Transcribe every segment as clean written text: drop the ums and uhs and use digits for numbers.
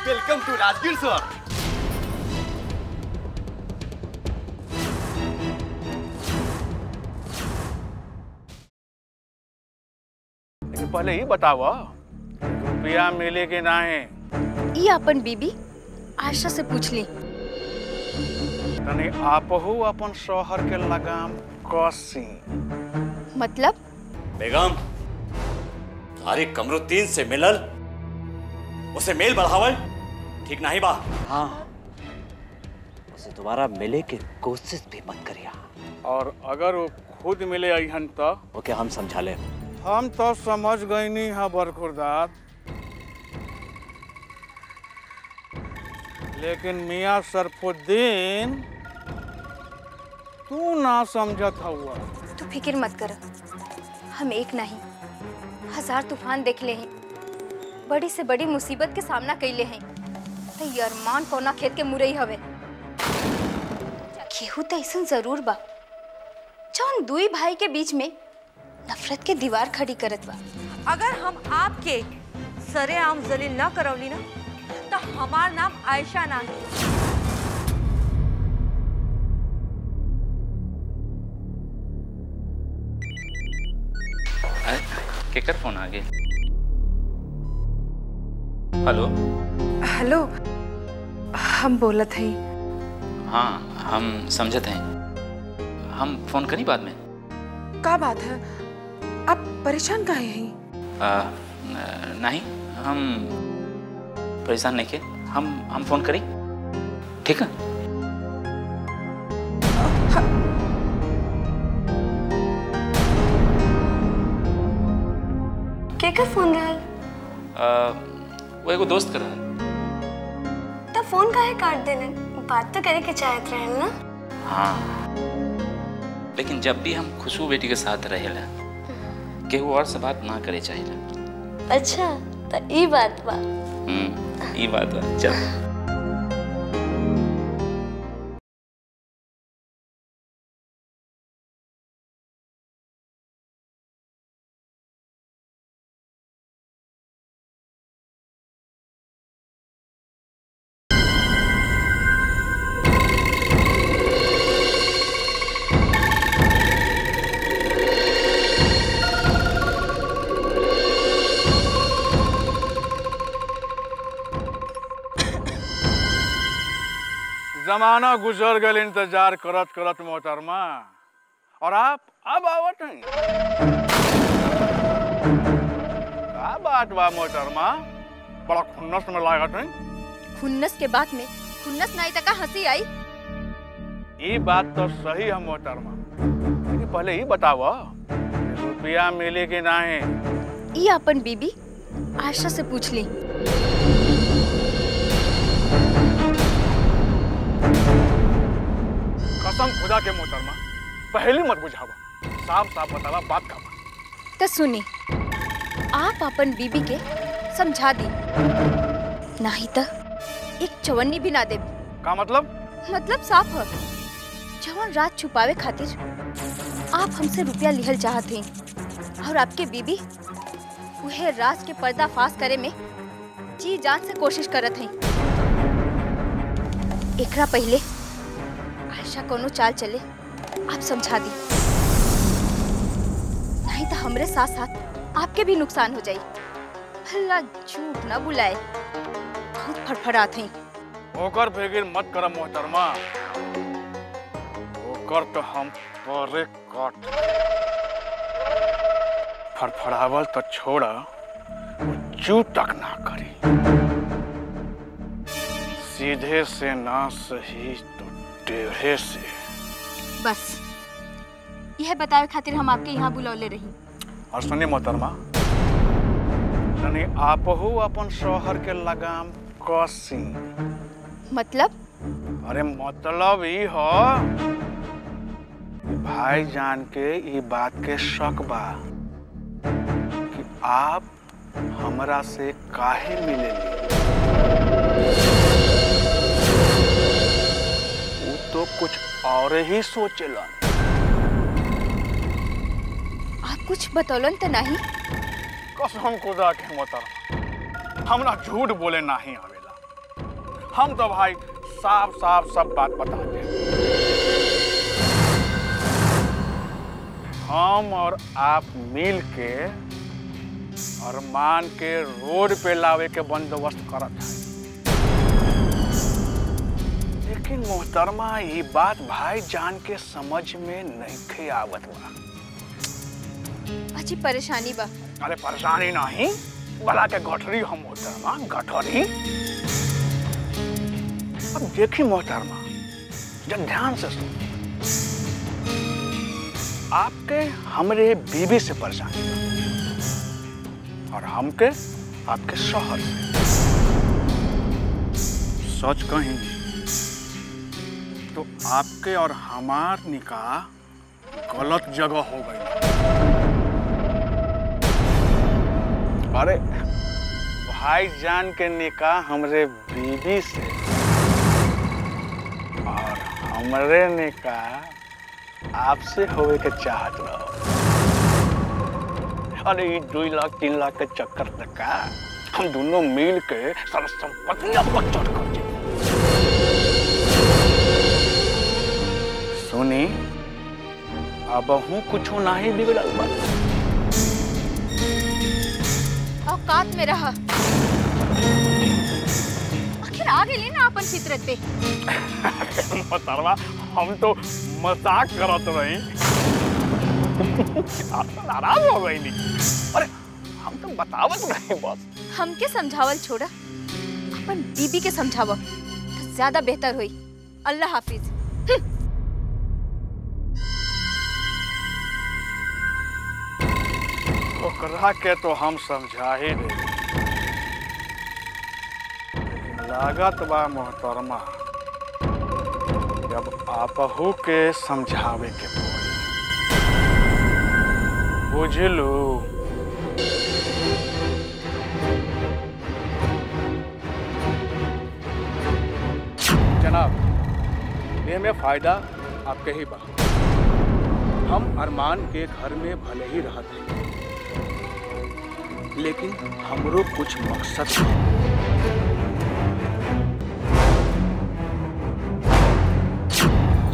Welcome to Rajgir sir. पहले ही बताओ रुपया मिले कि नहीं। ये अपन बीबी आशा से पूछ ली। तनी आपहू अपन शोहर के लगाम कसी। मतलब? बेगम, तारिक कमरुद्दीन से मिलल, उसे मेल बढ़ावल ठीक नहीं बा। हाँ, उसे दोबारा मिले की कोशिश भी मत करिया। और अगर वो खुद मिले अहन तो ओके, हम समझा ले। हम तो समझ गई नहीं है बरखुरदार, लेकिन मियाँ सरफुद्दीन तू ना समझत हुआ। तू फिक्र मत कर, हम एक नहीं 1000 तूफान देख ले हैं, बड़ी से बड़ी मुसीबत के सामना कैले हैं। तो ये अरमान कोना खेत के मुरई हवे। केहू तो ऐसा जरूर बा जौन दुई भाई के बीच में नफरत के दीवार खड़ी करत बा। अगर हम आपके सरेआम जलील ना करौली ना तो हमार नाम आयशा नहीं। केकर फोन आ गए? हेलो हेलो, हम बोलत हई। हाँ, हम समझते हैं। हम फोन करी बाद में। का बात है, आप परेशान काहे हैं? नहीं, हम परेशान नहीं के। हम फोन करी, ठीक है? के फोन रहल? वो एगो दोस्त कर रहा। तब फोन काहे काट देने? बात तो करे के चाहत रहल ना। हाँ, लेकिन जब भी हम खुशबू बेटी के साथ रहेला केहू और से बात ना करे चाहिए। अच्छा, तो ई बात बा। ई बात बा। चल। जमाना गुजर गल इंतजार करत करत मोहतरमा, और आप अब आवत हैं। क्या बात बा मोहतरमा, बड़ा खुन्नस में लागत हैं। खुन्नस के बात में खुन्नस नहीं तक हंसी आई। ये बात तो सही है मोहतरमा, लेकिन पहले ही बताओ रुपया मिले कि नहीं। ये अपन बीबी आशा से पूछ ली। कसम खुदा के मोहतरमा, पहले मत बुझावा, साफ साफ बतावा बात का। तो सुनी, आप अपन बीबी के समझा दी, नहीं तो एक चवन्नी भी ना दे। का मतलब? मतलब साफ है, जवान रात छुपावे खातिर आप हमसे रुपया लिहल चाहत हैं, और आपके बीबी वह राज के पर्दाफाश करे में जी जान से कोशिश करत हैं। एकरा पहले आशा कोनो चाल चले आप समझा दी, नहीं तो हमरे साथ साथ आपके भी नुकसान हो जाये। अल्लाह झूठ न बुलाए, बहुत फड़फड़ात हैं। ओकर फिक्र मत कर मोहतरमा, ओकर तो हम परे काट। फड़फड़ावल तो छोड़ा, चू तक ना करी। सीधे से ना सही तो टेढ़े से। बस यह बतावे खातिर हम आपके यहाँ बुलौले रही। और सुनिए मोहतरमा, तनी आपहू अपन शोहर के लगाम कसी। मतलब? अरे मतलब ही हो भाई जान के ये बात के शक बा कि आप हमरा से काहे मिलेली। वो तो कुछ और ही सोचलन। आप कुछ बतौलन तो नहीं? कसम खुदा के मोहतरमा, हमरा झूठ बोले नहीं आवेला। हम तो भाई साफ साफ सब बात बताते हैं। हम और आप मिल के अरमान के रोड पे लावे के बंदोबस्त करत है। लेकिन मोहतरमा ये बात भाई जान के समझ में नहीं आवत बा। अजी परेशानी बा। अरे परेशानी नहीं, बला के गठरी हम मोहतरमा, गठरी। अब देखी मोहतरमा, जब ध्यान से सुन, आपके हमरे बीवी से परेशानी और हमके आपके शौहर से। सच कहीं तो आपके और हमार निकाह गलत जगह हो गई। अरे भाईजान के निकाह हमरे बीवी से और हमरे निकाह आपसे होवे के चाहत रहो। अरे 2 लाख 3 लाख के चक्कर तक हम दोनों मिल के सब संपत्ति बचत कर दे। सुनी, अब हूँ कुछ नहीं बिगड़ल बा। औकात में रहा। आखिर आ गई ना अपन फितरत पे। मोहतरमा, हम तो मजाक करत रही। आप तो नाराज हो गई नहीं। अरे हम तो बतावत नहीं बस। हमके समझावल छोड़ा, अपन बीबी के समझावा तो ज्यादा बेहतर हुई। अल्लाह हाफिज। ओकरा के तो हम समझा ही दे, लेकिन लागत बा मोहतरमा जब आपहू के समझावे के पड़ी। बुझलू? जनाब, ये में फायदा आपके ही बा। हम अरमान के घर में भले ही रहते हैं, लेकिन हमरो कुछ मकसद है।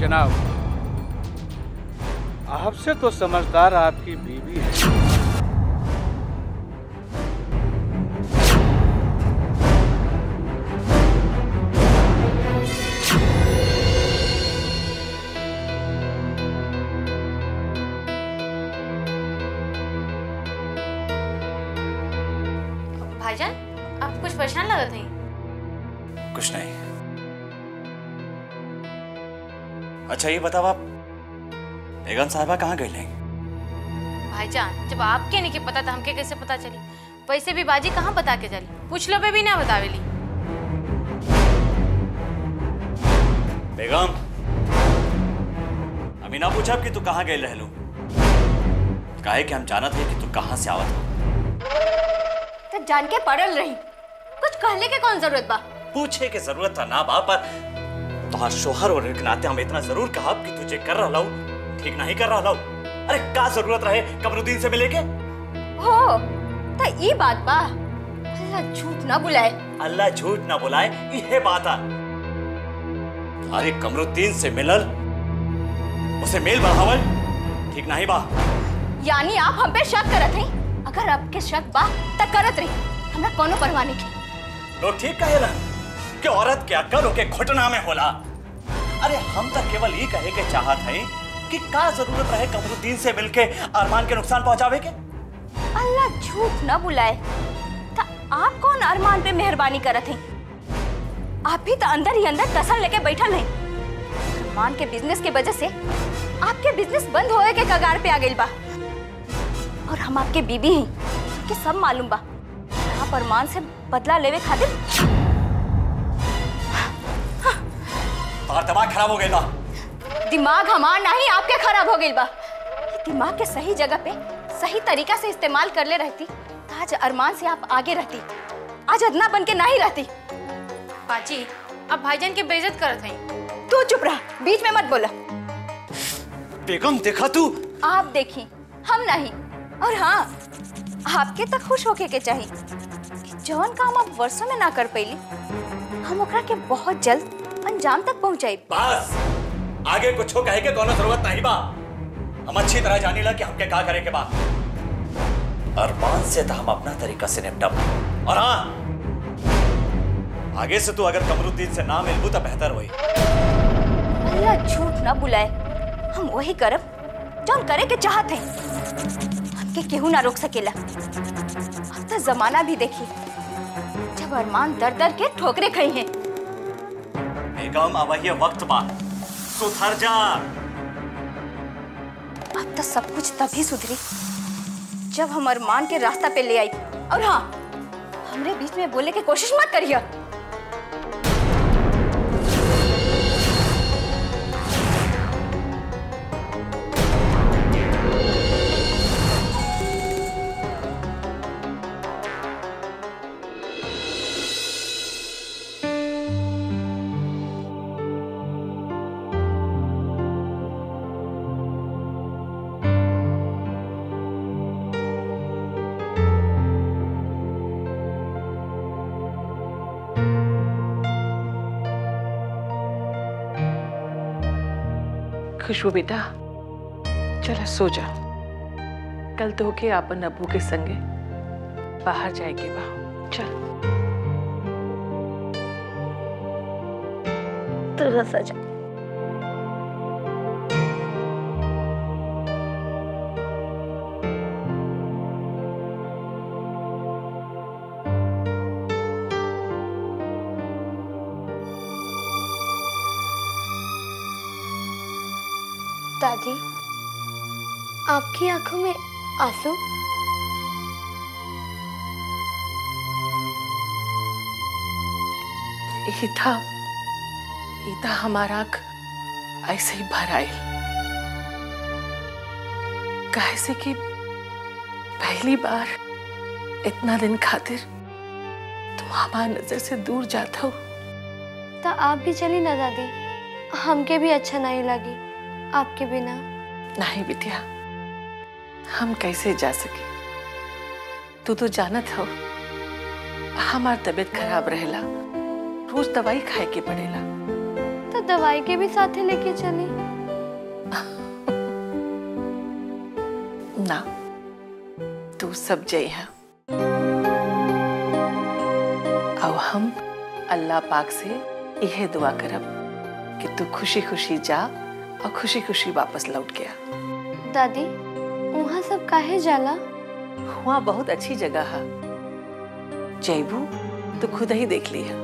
जनाब, आपसे तो समझदार आपकी बीवी है। भाईजान, आप कुछ परेशान लग रहे हैं। कुछ नहीं। अच्छा ये बताओ, आप बेगम साहिबा कहाँ गई हैं? भाईजान, जब आपके नहीं के पता था हमके कैसे पता चली? वैसे भी बाजी कहाँ बता के चली, पूछ लो पे भी ना बतावेली। बेगम, अभी ना पूछा कि तू कहाँ गई रहलू? काहे कि हम जानत है कि तू कहाँ से आवत हो। तो जान के पड़ल रही, कुछ कहने के कौन जरूरत बा? पूछे के जरूरत था ना बा, पर तुम्हार शोहर होने के नाते हम इतना जरूर कहा कि तुझे कर रहा हूँ ठीक नहीं कर रहा हूँ। अरे क्या जरूरत रहे कमरुद्दीन से मिले के? हो तो ये बात बा। अल्लाह झूठ ना बुलाए। अल्लाह झूठ ना बुलाए, ये बात है। अरे कमरुद्दीन से मिलल, उसे मेल बढ़ावल ठीक नहीं बा। यानी आप हम पे शक करत हैं? अगर आपके शक बा त करत रही, हमरा कोनो परवाह नहीं की। लोग ठीक कहेला कि औरत के अक्ल ओके घुटना में होला। अरे हम तो केवल ये कहे के चाहत हैं कि का जरूरत रहे कमरुद्दीन से मिलके अरमान के नुकसान पहुंचावे के? अल्लाह झूठ ना बुलाए, तो आप कौन अरमान पे मेहरबानी करत हैं? आप भी तो अंदर ही अंदर तसल लेके बैठल हैं। अरमान के बिजनेस के वजह से आपके बिजनेस बंद होए के कगार पे आ गइल बा। और हम आपके बीबी हैं, कि सब मालूम बा। आप अरमान से बदला लेवे खातिर और दिमाग खराब हो गया। दिमाग हमार नहीं, आपके खराब हो गइल बा। दिमाग के सही जगह पे सही तरीका से इस्तेमाल कर ले रहती तो आज अरमान से आप आगे रहती, आज अदना बन के नहीं रहती। बाजी, आप भाईजान के बेइज्जत करत हैं। तू चुप रहा, बीच में मत बोला। बेगम देखा तू? आप देखी, हम नहीं। और हाँ, आपके तक खुश होके के चाहिए कि जौन काम आप वर्षों में ना कर पैली हम ओकरा के बहुत जल्द अंजाम तक पहुंचाई। बस आगे कुछ कहे के कोनो जरूरत नहीं बा। हम अच्छी तरह जानी ला कि हमके का करे के बा। अरमान से तो हम अपना तरीका से निपटब। और हाँ, आगे से तू अगर कमरुद्दीन से ना मिलबू तो बेहतर होई। अल्लाह झूठ ना बुलाए, हम वही करब जौन करे के चाहत है। हमके केहू ना रोक सकेला। अब तो जमाना भी देखी जब अरमान दर दर के ठोकरे खाई हैं। बेगम अब ये वक्त बा, सुधर जा। अब तो सब कुछ तभी सुधरी जब हम अरमान के रास्ता पे ले आई। और हाँ, हमरे बीच में बोलने की कोशिश मत करिए। खुशबू बेटा, चला सो जा। कल तो के आपन अबू के संगे बाहर जाएगी बा। चल तो सजा। दादी, आपकी आंखों में आंसू? ईता हमारा आँख ऐसे ही भर आए। काहे से कि पहली बार इतना दिन खातिर तुम हमारी नजर से दूर जाता हो। तो आप भी चली ना दादी, हमके भी अच्छा नहीं लगी आपके बिना। नहीं बिटिया, हम कैसे जा सके? तू तो जानत हो हमार तबीयत खराब रहेला, रोज दवाई खाए के पड़ेला। तो दवाई के भी साथे लेके चली। ना, तू सब जय है। अब हम अल्लाह पाक से यह दुआ करब कि तू खुशी खुशी जा और खुशी खुशी वापस लौट गया। दादी, वहाँ सब काहे जाला? वहाँ बहुत अच्छी जगह है, जयबू तो खुद ही देख लिया।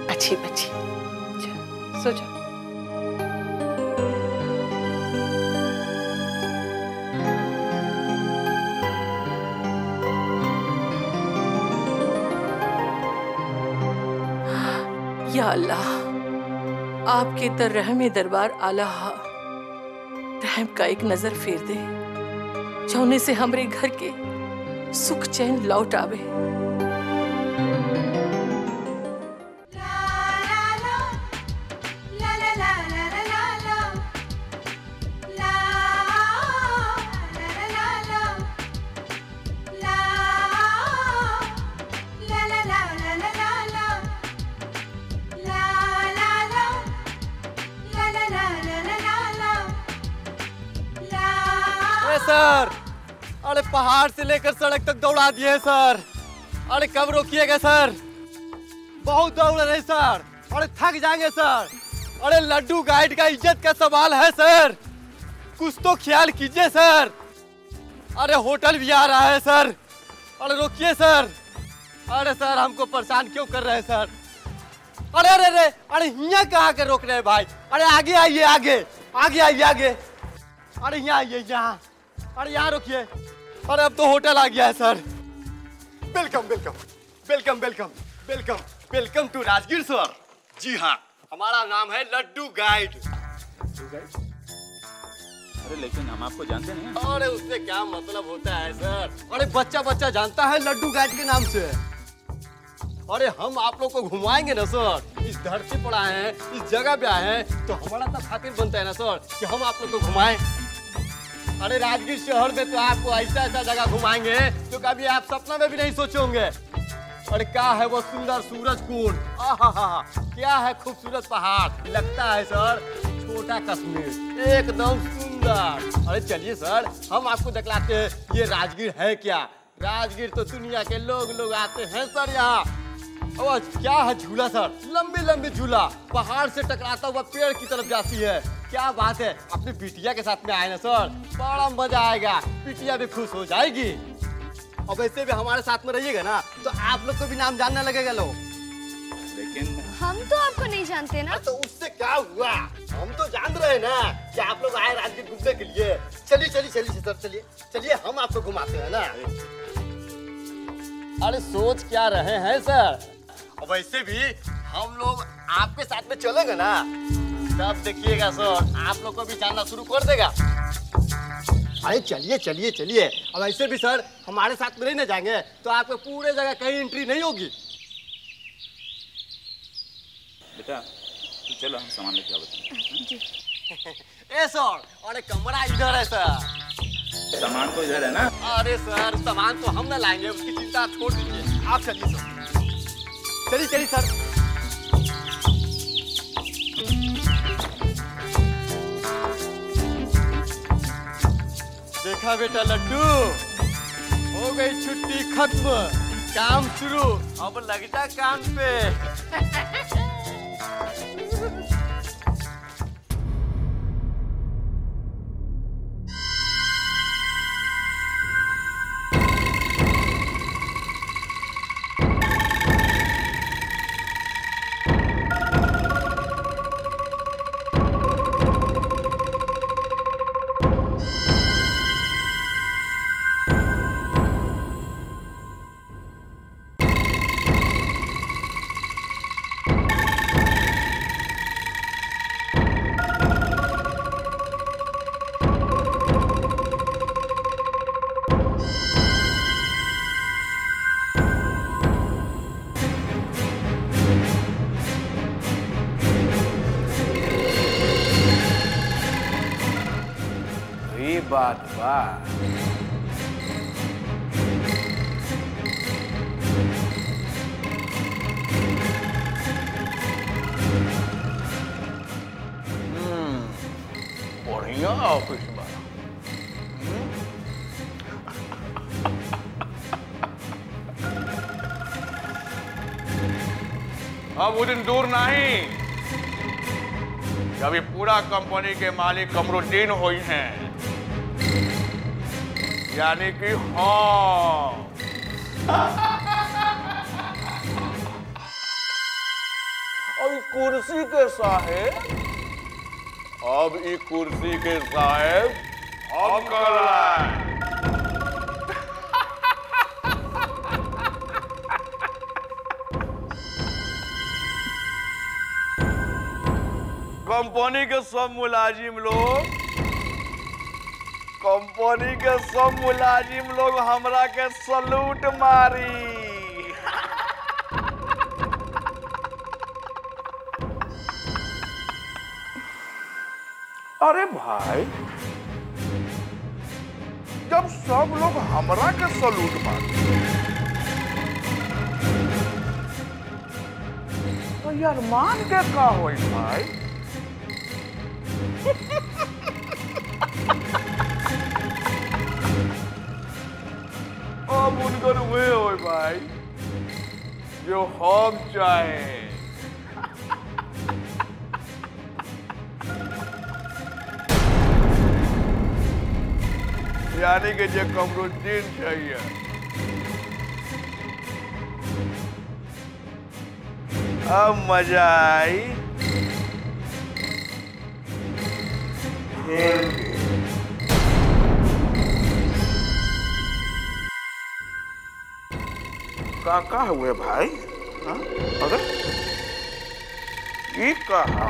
अच्छी बच्ची, सो जा। या अल्लाह, आपके तर रहमे दरबार आला हा, रहम का एक नजर फेर दे, जौने से हमरे घर के सुख चैन लौट आवे। सर, अरे पहाड़ से लेकर सड़क तक दौड़ा दिए सर। अरे कब रोकिएगा सर? बहुत दौड़ रहे सर। अरे थक जाएंगे सर। अरे लड्डू गाइड का इज्जत का सवाल है सर, कुछ तो ख्याल कीजिए सर। अरे होटल भी आ रहा है सर। अरे रोकिए सर। अरे सर, हमको परेशान क्यों कर रहे हैं सर? अरे अरे अरे अरे यहाँ कहाँ के रोक रहे हैं भाई? अरे आगे आइए, आगे आगे आइए, आगे। अरे यहाँ आइए, यहाँ। अरे यहाँ रुकिए। अरे अब तो होटल आ गया है sir. Welcome welcome welcome welcome welcome welcome to Rajgir sir. जी हाँ, हमारा नाम है लड्डू गाइड। अरे लेकिन हम आपको जानते नहीं हैं। अरे उससे क्या मतलब होता है सर? अरे बच्चा बच्चा जानता है लड्डू गाइड के नाम से। अरे हम आप लोग को घुमाएंगे ना सर। इस धरती पर आए हैं, इस जगह पे आए हैं, तो हमारा तो खातिर बनता है ना सर कि हम आप लोग को घुमाएं। अरे राजगीर शहर में तो आपको ऐसा ऐसा जगह घुमाएंगे जो कभी आप सपना में भी नहीं सोचे होंगे। और क्या है वो सुंदर सूरज कुंड, आहा, क्या है खूबसूरत पहाड़, लगता है सर छोटा कश्मीर, एकदम सुंदर। अरे चलिए सर, हम आपको दिखलाते हैं ये राजगीर है क्या। राजगीर तो दुनिया के लोग आते हैं सर यहाँ। और क्या है झूला सर, लंबी लंबी झूला, पहाड़ से टकराता हुआ पेड़ की तरफ जाती है। क्या बात है, अपनी बिटिया के साथ में आए ना सर, बड़ा मजा आएगा, बिटिया भी खुश हो जाएगी। और वैसे भी हमारे साथ में रहिएगा ना तो आप लोग को भी नाम जानने लगेगा लोग। लेकिन हम तो आपको नहीं जानते ना। तो उससे क्या हुआ, हम तो जान रहे हैं ना कि आप लोग आए राजगीर घूमने के लिए। चलिए चलिए चलिए सर, चलिए चलिए, हम आपको घुमाते हैं ना। अरे सोच क्या रहे हैं सर, और वैसे भी हम लोग आपके साथ में चलेंगे ना, तब देखिएगा सर आप लोग को भी जानना शुरू कर देगा। अरे चलिए चलिए चलिए, और वैसे भी सर हमारे साथ में नहीं ना जाएंगे तो आपको पूरे जगह कहीं एंट्री नहीं होगी। बेटा तू चलो, हम सामान लेके आओ। ए सर, अरे कमरा इधर है सर। सामान तो इधर है ना। अरे सर सामान तो हम ना लाएंगे, उसकी चिंता छोड़ दीजिए, आप चलिए सर, चलिए चलिए सर। देखा बेटा लड्डू, हो गई छुट्टी खत्म, काम शुरू, अब लग जा काम पे। बात बा। बढ़िया ऑफिस बा। अब वो दिन दूर नहीं जब ये पूरा कंपनी के मालिक कमरुद्दीन हुई हैं, यानी कि हाँ। अब कुर्सी के साहेब, अब ई कुर्सी के साहेब हम कहलाए। कंपनी के सब मुलाजिम लोग, कंपनी के सब मुलाजिम लोग हमरा के सलूट मारी। अरे भाई, जब सब लोग हमरा के सलूट मारी तो यार मान के का होई भाई? अब उनकर हुए हो भाई जो हम चाहे। यानी कि जो कमरुद्दीन चाहिए। अब मजा आई खेल के। का हुए भाई? हाँ? अरे ये कहा